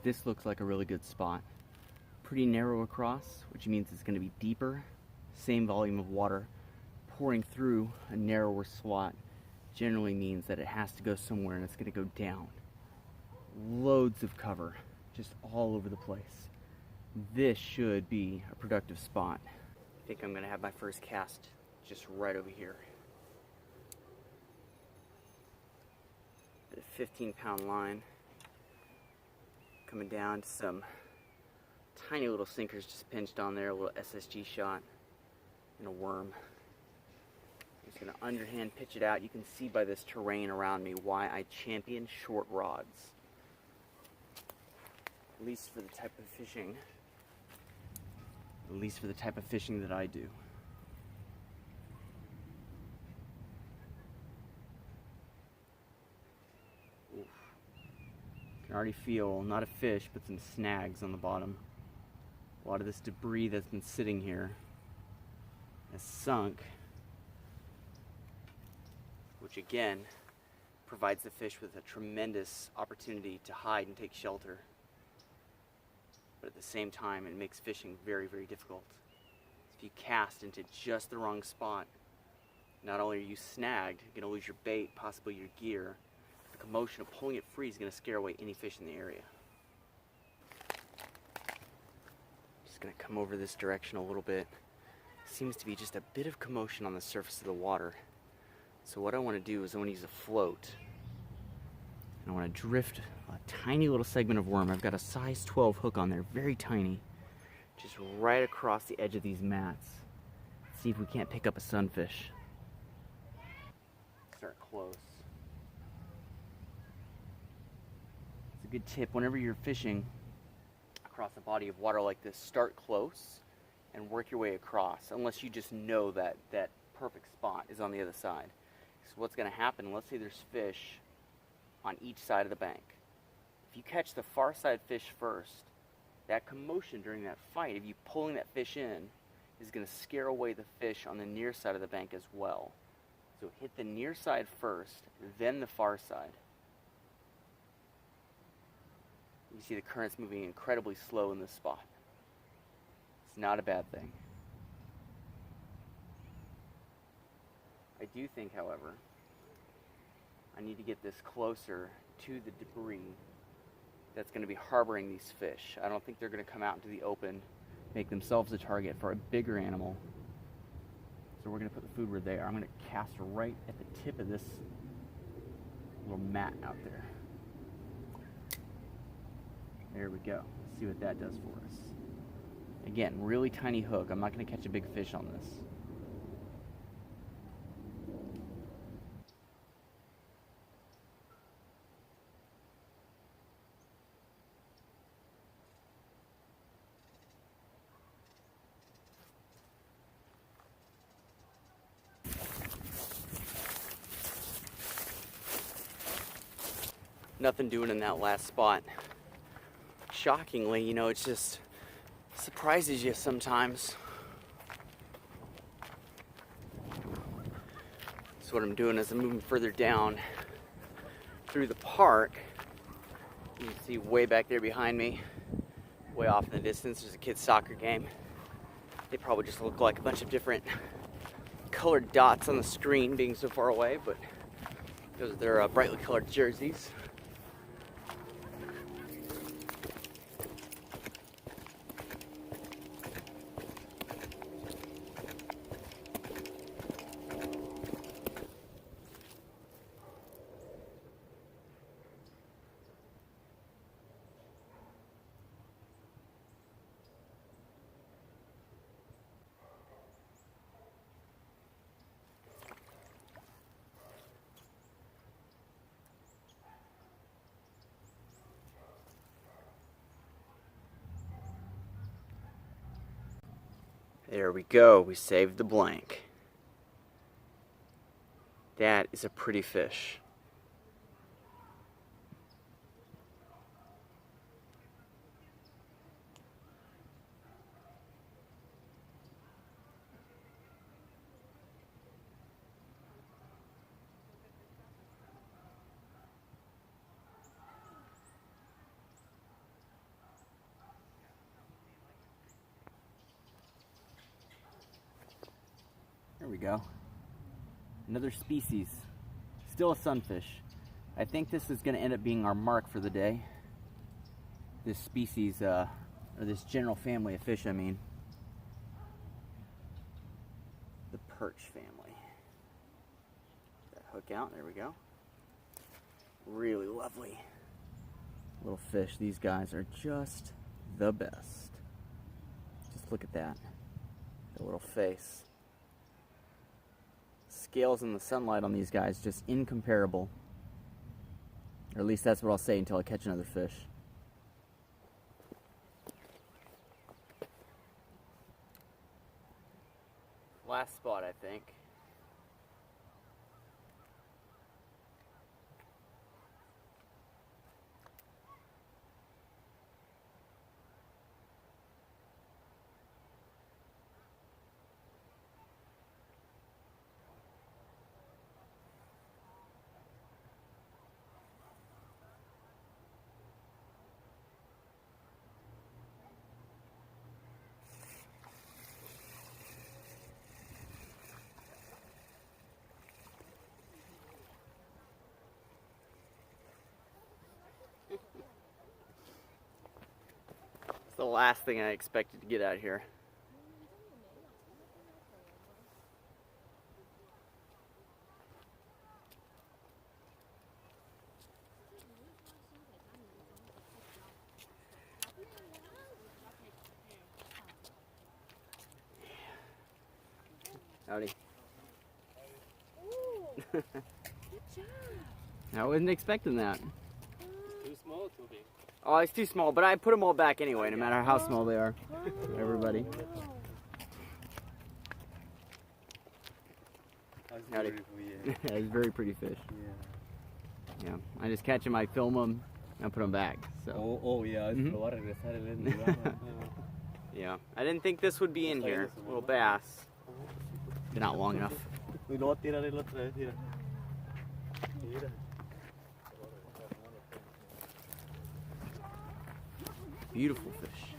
This looks like a really good spot. Pretty narrow across, which means it's going to be deeper. Same volume of water pouring through a narrower slot generally means that it has to go somewhere and it's going to go down. Loads of cover, just all over the place. This should be a productive spot. I think I'm going to have my first cast just right over here. A 15-pound line coming down to some tiny little sinkers just pinched on there, a little SSG shot and a worm. I'm just going to underhand pitch it out. You can see by this terrain around me why I champion short rods. At least for the type of fishing. At least for the type of fishing that I do. Oof. Can already feel not a fish, but some snags on the bottom. A lot of this debris that's been sitting here has sunk, which again provides the fish with a tremendous opportunity to hide and take shelter. But at the same time, it makes fishing very, very difficult. If you cast into just the wrong spot, not only are you snagged, you're going to lose your bait, possibly your gear. The commotion of pulling it free is going to scare away any fish in the area. Just going to come over this direction a little bit. Seems to be just a bit of commotion on the surface of the water. So what I want to do is I want to use a float. And I want to drift a tiny little segment of worm. I've got a size 12 hook on there, very tiny. Just right across the edge of these mats. See if we can't pick up a sunfish. Start close. It's a good tip whenever you're fishing across a body of water like this, start close and work your way across, unless you just know that that perfect spot is on the other side. So what's going to happen, let's say there's fish on each side of the bank. If you catch the far side fish first, that commotion during that fight of you pulling that fish in is going to scare away the fish on the near side of the bank as well. So hit the near side first, then the far side. You see the current's moving incredibly slow in this spot. It's not a bad thing. I do think, however, I need to get this closer to the debris that's going to be harboring these fish. I don't think they're going to come out into the open, make themselves a target for a bigger animal. So we're going to put the food where they are. I'm going to cast right at the tip of this little mat out there. There we go. Let's see what that does for us. Again, really tiny hook. I'm not going to catch a big fish on this. Nothing doing in that last spot. Shockingly, you know, it just surprises you sometimes. So what I'm doing is I'm moving further down through the park. You can see way back there behind me, way off in the distance, there's a kid's soccer game. They probably just look like a bunch of different colored dots on the screen being so far away, but those are their brightly colored jerseys. There we go, we saved the blank. That is a pretty fish. we go. Another species. Still a sunfish. I think this is going to end up being our mark for the day. This species, or this general family of fish, I mean. The perch family. That hook out, there we go. Really lovely little fish. These guys are just the best. Just look at that. The little face. Scales in the sunlight on these guys, just incomparable. Or at least that's what I'll say until I catch another fish. Last spot, I think. It's the last thing I expected to get out here. Howdy. Good job. I wasn't expecting that. Too small or too big? Oh, it's too small, but I put them all back anyway, no matter how small they are. Everybody. Howdy. Yeah, it's very pretty fish. Yeah. I just catch them, I film them, and put them back. So. Yeah. Yeah. I didn't think this would be in here. Little bass. Been out long enough. Beautiful fish.